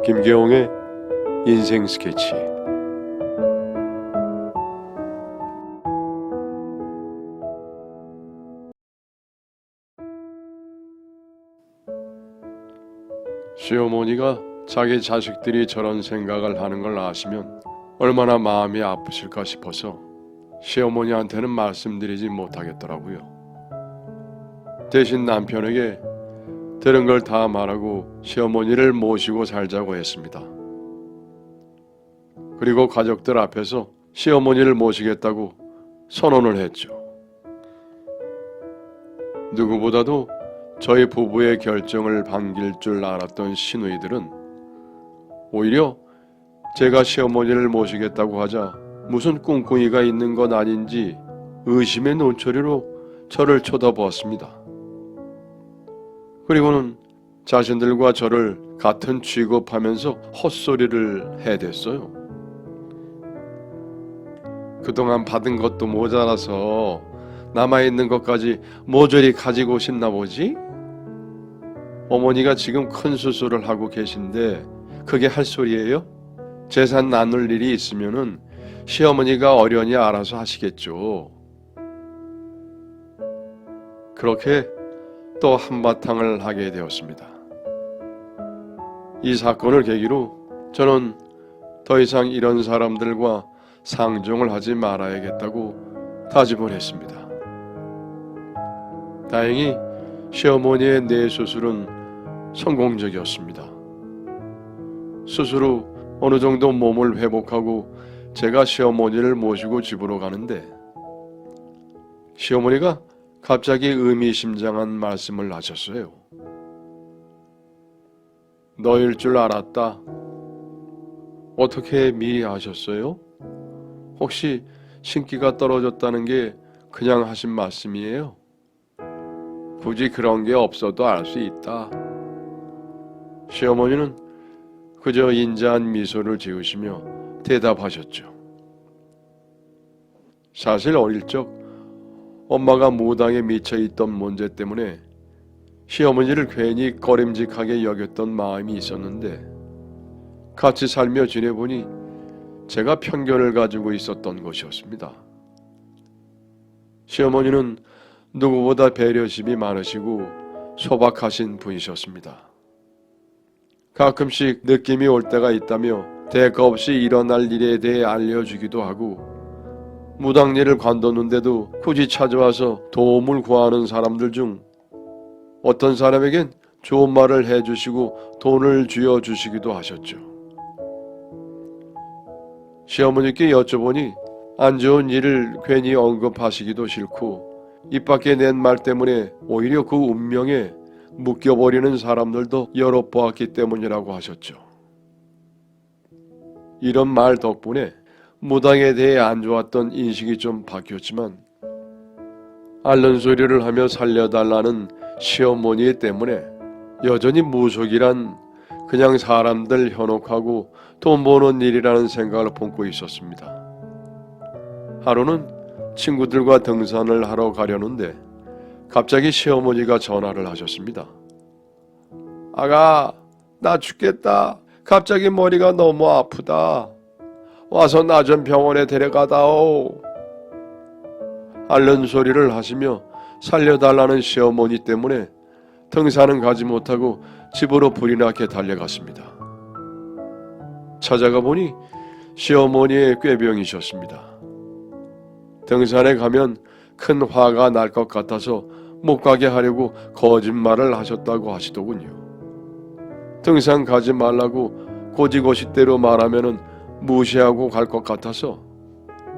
김계홍의 인생 스케치. 시어머니가 자기 자식들이 저런 생각을 하는 걸 아시면 얼마나 마음이 아프실까 싶어서 시어머니한테는 말씀드리지 못하겠더라고요. 대신 남편에게 들은 걸 다 말하고 시어머니를 모시고 살자고 했습니다. 그리고 가족들 앞에서 시어머니를 모시겠다고 선언을 했죠. 누구보다도 저희 부부의 결정을 반길 줄 알았던 시누이들은 오히려 제가 시어머니를 모시겠다고 하자 무슨 꿍꿍이가 있는 건 아닌지 의심의 눈초리로 저를 쳐다보았습니다. 그리고는 자신들과 저를 같은 취급하면서 헛소리를 해댔어요. 그동안 받은 것도 모자라서 남아있는 것까지 모조리 가지고 싶나 보지? 어머니가 지금 큰 수술을 하고 계신데 그게 할 소리예요? 재산 나눌 일이 있으면은 시어머니가 어련히 알아서 하시겠죠. 그렇게 또 한바탕을 하게 되었습니다. 이 사건을 계기로 저는 더 이상 이런 사람들과 상종을 하지 말아야겠다고 다짐을 했습니다. 다행히 시어머니의 뇌수술은 성공적이었습니다. 수술 후 어느 정도 몸을 회복하고 제가 시어머니를 모시고 집으로 가는데 시어머니가 갑자기 의미심장한 말씀을 하셨어요. 너일 줄 알았다. 어떻게 미리 아셨어요? 혹시 신기가 떨어졌다는 게 그냥 하신 말씀이에요? 굳이 그런 게 없어도 알 수 있다. 시어머니는 그저 인자한 미소를 지으시며 대답하셨죠. 사실 어릴 적 엄마가 무당에 미쳐있던 문제 때문에 시어머니를 괜히 꺼림직하게 여겼던 마음이 있었는데 같이 살며 지내보니 제가 편견을 가지고 있었던 것이었습니다. 시어머니는 누구보다 배려심이 많으시고 소박하신 분이셨습니다. 가끔씩 느낌이 올 때가 있다며 대가 없이 일어날 일에 대해 알려주기도 하고 무당일을 관뒀는데도 굳이 찾아와서 도움을 구하는 사람들 중 어떤 사람에겐 좋은 말을 해주시고 돈을 쥐어주시기도 하셨죠. 시어머니께 여쭤보니 안 좋은 일을 괜히 언급하시기도 싫고 입 밖에 낸 말 때문에 오히려 그 운명에 묶여버리는 사람들도 여러 보았기 때문이라고 하셨죠. 이런 말 덕분에 무당에 대해 안 좋았던 인식이 좀 바뀌었지만 앓는 소리를 하며 살려달라는 시어머니 때문에 여전히 무속이란 그냥 사람들 현혹하고 돈 버는 일이라는 생각을 품고 있었습니다. 하루는 친구들과 등산을 하러 가려는데 갑자기 시어머니가 전화를 하셨습니다. 아가, 나 죽겠다. 갑자기 머리가 너무 아프다. 와서 나 좀 병원에 데려가다오. 앓는 소리를 하시며 살려달라는 시어머니 때문에 등산은 가지 못하고 집으로 불이 나게 달려갔습니다. 찾아가 보니 시어머니의 꾀병이셨습니다. 등산에 가면 큰 화가 날 것 같아서 못 가게 하려고 거짓말을 하셨다고 하시더군요. 등산 가지 말라고 고지고시대로 말하면은 무시하고 갈 것 같아서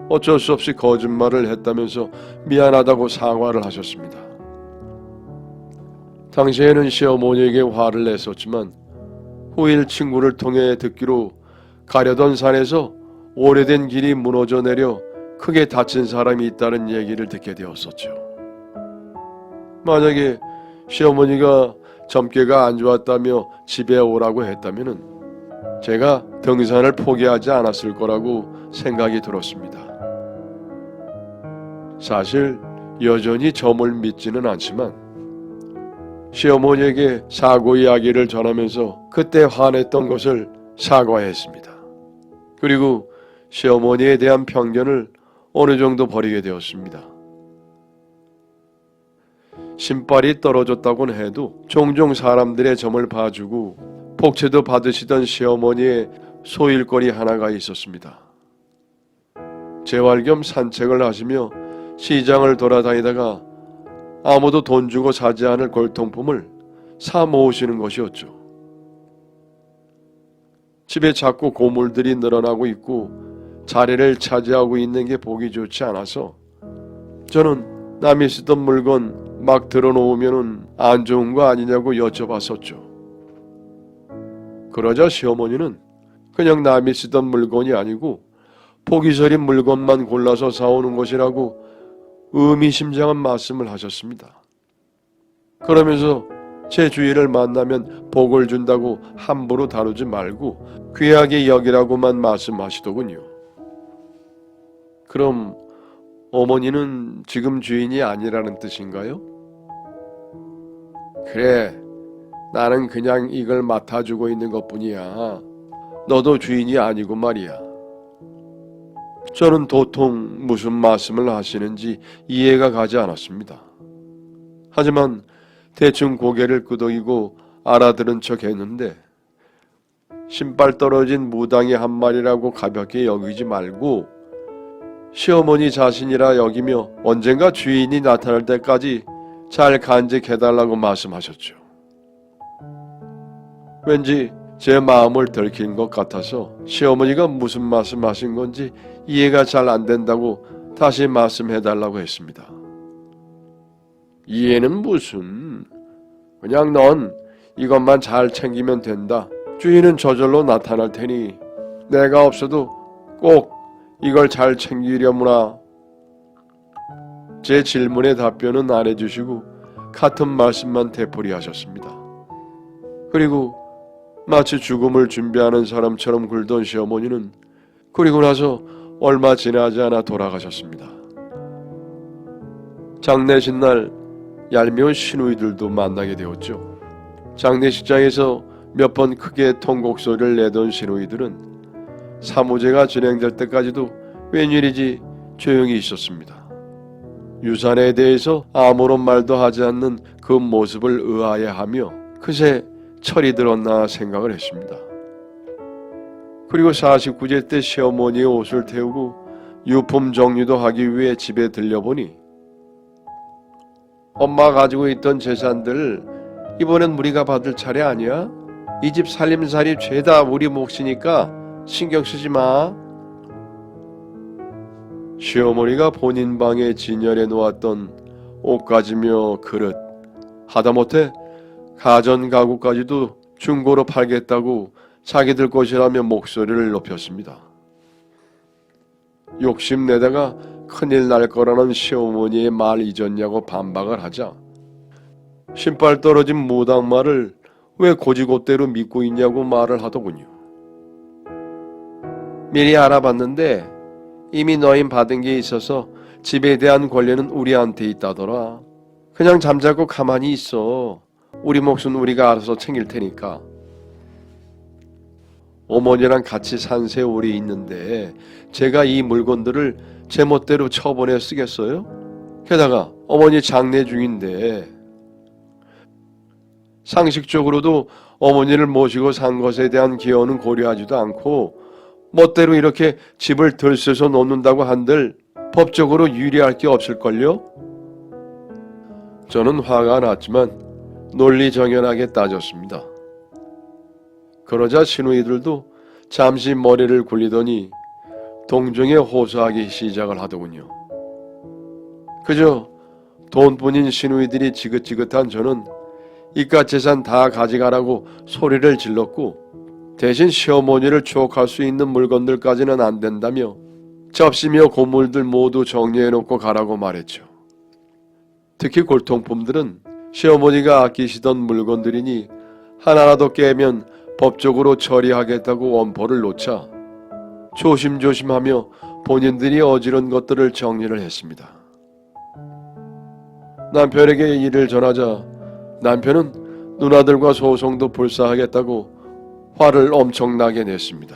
어쩔 수 없이 거짓말을 했다면서 미안하다고 사과를 하셨습니다. 당시에는 시어머니에게 화를 냈었지만 후일 친구를 통해 듣기로 가려던 산에서 오래된 길이 무너져 내려 크게 다친 사람이 있다는 얘기를 듣게 되었었죠. 만약에 시어머니가 점괘가 안 좋았다며 집에 오라고 했다면은 제가 등산을 포기하지 않았을 거라고 생각이 들었습니다. 사실 여전히 점을 믿지는 않지만 시어머니에게 사고 이야기를 전하면서 그때 화냈던 것을 사과했습니다. 그리고 시어머니에 대한 편견을 어느 정도 버리게 되었습니다. 신발이 떨어졌다곤 해도 종종 사람들의 점을 봐주고 복채도 받으시던 시어머니의 소일거리 하나가 있었습니다. 재활 겸 산책을 하시며 시장을 돌아다니다가 아무도 돈 주고 사지 않을 골통품을 사 모으시는 것이었죠. 집에 자꾸 고물들이 늘어나고 있고 자리를 차지하고 있는 게 보기 좋지 않아서 저는 남이 쓰던 물건 막 들어놓으면 안 좋은 거 아니냐고 여쭤봤었죠. 그러자 시어머니는 그냥 남이 쓰던 물건이 아니고 보기 서린 물건만 골라서 사오는 것이라고 의미심장한 말씀을 하셨습니다. 그러면서 제 주위를 만나면 복을 준다고 함부로 다루지 말고 귀하게 여기라고만 말씀하시더군요. 그럼 어머니는 지금 주인이 아니라는 뜻인가요? 그래, 나는 그냥 이걸 맡아주고 있는 것뿐이야. 너도 주인이 아니고 말이야. 저는 도통 무슨 말씀을 하시는지 이해가 가지 않았습니다. 하지만 대충 고개를 끄덕이고 알아들은 척 했는데 신발 떨어진 무당이 한 말이라고 가볍게 여기지 말고 시어머니 자신이라 여기며 언젠가 주인이 나타날 때까지 잘 간직해달라고 말씀하셨죠. 왠지 제 마음을 들킨 것 같아서 시어머니가 무슨 말씀하신 건지 이해가 잘 안 된다고 다시 말씀해달라고 했습니다. 이해는 무슨, 그냥 넌 이것만 잘 챙기면 된다. 주인은 저절로 나타날 테니 내가 없어도 꼭 이걸 잘 챙기려무나. 제 질문에 답변은 안 해주시고 같은 말씀만 되풀이하셨습니다. 그리고 마치 죽음을 준비하는 사람처럼 굴던 시어머니는 그리고 나서 얼마 지나지 않아 돌아가셨습니다. 장례식 날 얄미운 시누이들도 만나게 되었죠. 장례식장에서 몇 번 크게 통곡 소리를 내던 시누이들은 사무제가 진행될 때까지도 웬일인지 조용히 있었습니다. 유산에 대해서 아무런 말도 하지 않는 그 모습을 의아해하며 그새 철이 들었나 생각을 했습니다. 그리고 49제 때 시어머니의 옷을 태우고 유품 정리도 하기 위해 집에 들려보니 엄마 가지고 있던 재산들 이번엔 우리가 받을 차례 아니야? 이 집 살림살이 죄다 우리 몫이니까 신경 쓰지 마. 시어머니가 본인 방에 진열해 놓았던 옷가지며 그릇, 하다못해 가전 가구까지도 중고로 팔겠다고 자기들 것이라며 목소리를 높였습니다. 욕심내다가 큰일 날 거라는 시어머니의 말 잊었냐고 반박을 하자 신발 떨어진 무당 말을 왜 고지고대로 믿고 있냐고 말을 하더군요. 미리 알아봤는데 이미 너임 받은 게 있어서 집에 대한 권리는 우리한테 있다더라. 그냥 잠자고 가만히 있어. 우리 몫은 우리가 알아서 챙길 테니까. 어머니랑 같이 산 세월이 있는데 제가 이 물건들을 제멋대로 처분해 쓰겠어요? 게다가 어머니 장례 중인데 상식적으로도 어머니를 모시고 산 것에 대한 기여는 고려하지도 않고 멋대로 이렇게 집을 들쑤서 놓는다고 한들 법적으로 유리할 게 없을걸요? 저는 화가 났지만 논리정연하게 따졌습니다. 그러자 시누이들도 잠시 머리를 굴리더니 동정에 호소하기 시작을 하더군요. 그저 돈뿐인 시누이들이 지긋지긋한 저는 이깟 재산 다 가져가라고 소리를 질렀고 대신 시어머니를 추억할 수 있는 물건들까지는 안 된다며 접시며 고물들 모두 정리해놓고 가라고 말했죠. 특히 골통품들은 시어머니가 아끼시던 물건들이니 하나라도 깨면 법적으로 처리하겠다고 원포를 놓자 조심조심하며 본인들이 어지른 것들을 정리를 했습니다. 남편에게 일을 전하자 남편은 누나들과 소송도 불사하겠다고 화를 엄청나게 냈습니다.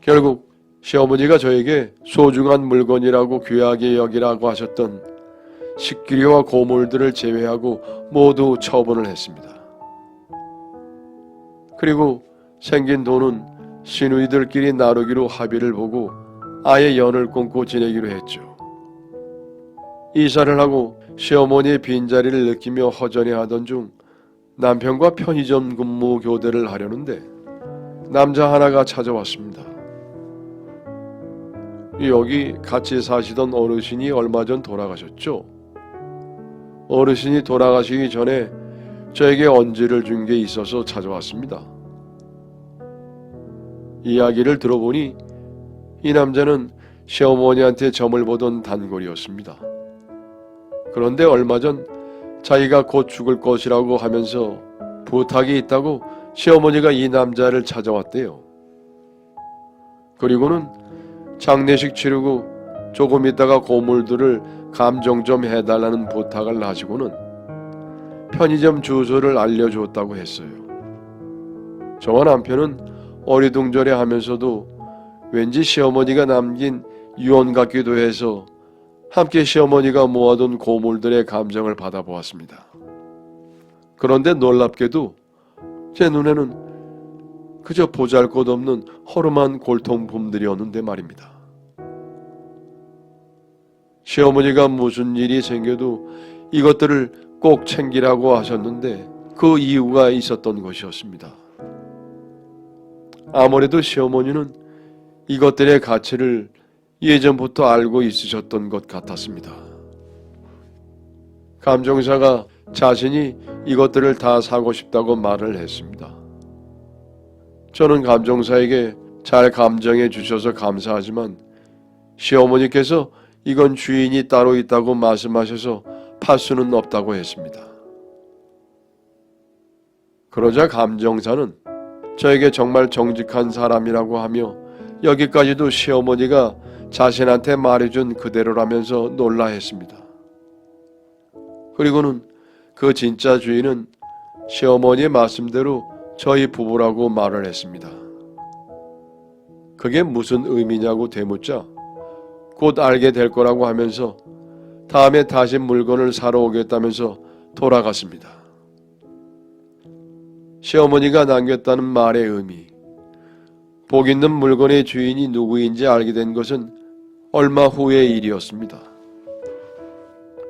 결국 시어머니가 저에게 소중한 물건이라고 귀하게 여기라고 하셨던 식기류와 고물들을 제외하고 모두 처분을 했습니다. 그리고 생긴 돈은 시누이들끼리 나누기로 합의를 보고 아예 연을 끊고 지내기로 했죠. 이사를 하고 시어머니의 빈자리를 느끼며 허전해하던 중 남편과 편의점 근무 교대를 하려는데 남자 하나가 찾아왔습니다. 여기 같이 사시던 어르신이 얼마 전 돌아가셨죠? 어르신이 돌아가시기 전에 저에게 언지를 준 게 있어서 찾아왔습니다. 이야기를 들어보니 이 남자는 시어머니한테 점을 보던 단골이었습니다. 그런데 얼마 전 자기가 곧 죽을 것이라고 하면서 부탁이 있다고 시어머니가 이 남자를 찾아왔대요. 그리고는 장례식 치르고 조금 있다가 고물들을 감정 좀 해달라는 부탁을 하시고는 편의점 주소를 알려줬다고 했어요. 저와 남편은 어리둥절해 하면서도 왠지 시어머니가 남긴 유언 같기도 해서 함께 시어머니가 모아둔 고물들의 감정을 받아보았습니다. 그런데 놀랍게도 제 눈에는 그저 보잘것없는 허름한 골통품들이었는데 말입니다. 시어머니가 무슨 일이 생겨도 이것들을 꼭 챙기라고 하셨는데 그 이유가 있었던 것이었습니다. 아무래도 시어머니는 이것들의 가치를 예전부터 알고 있으셨던 것 같았습니다. 감정사가 자신이 이것들을 다 사고 싶다고 말을 했습니다. 저는 감정사에게 잘 감정해 주셔서 감사하지만 시어머니께서 이건 주인이 따로 있다고 말씀하셔서 팔 수는 없다고 했습니다. 그러자 감정사는 저에게 정말 정직한 사람이라고 하며 여기까지도 시어머니가 자신한테 말해준 그대로라면서 놀라했습니다. 그리고는 그 진짜 주인은 시어머니의 말씀대로 저희 부부라고 말을 했습니다. 그게 무슨 의미냐고 되묻자 곧 알게 될 거라고 하면서 다음에 다시 물건을 사러 오겠다면서 돌아갔습니다. 시어머니가 남겼다는 말의 의미, 복 있는 물건의 주인이 누구인지 알게 된 것은 얼마 후의 일이었습니다.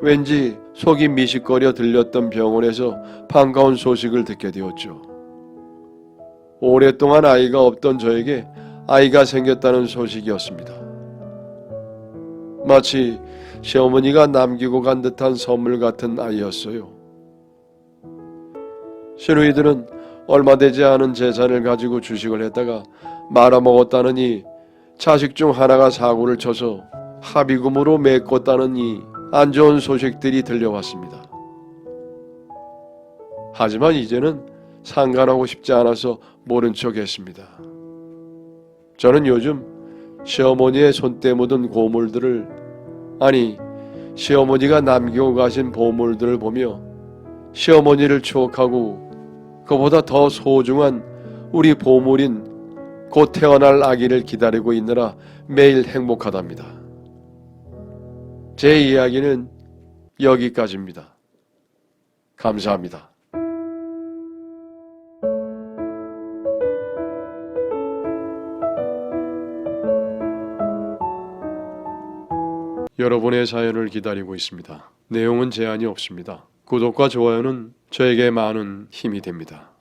왠지 속이 미식거려 들렸던 병원에서 반가운 소식을 듣게 되었죠. 오랫동안 아이가 없던 저에게 아이가 생겼다는 소식이었습니다. 마치 시어머니가 남기고 간 듯한 선물 같은 아이였어요. 시누이들은 얼마 되지 않은 재산을 가지고 주식을 했다가 말아먹었다느니 자식 중 하나가 사고를 쳐서 합의금으로 메꿨다느니 안 좋은 소식들이 들려왔습니다. 하지만 이제는 상관하고 싶지 않아서 모른 척 했습니다. 저는 요즘 시어머니의 손때 묻은 고물들을, 아니 시어머니가 남기고 가신 보물들을 보며 시어머니를 추억하고 그보다 더 소중한 우리 보물인 곧 태어날 아기를 기다리고 있느라 매일 행복하답니다. 제 이야기는 여기까지입니다. 감사합니다. 여러분의 사연을 기다리고 있습니다. 내용은 제한이 없습니다. 구독과 좋아요는 저에게 많은 힘이 됩니다.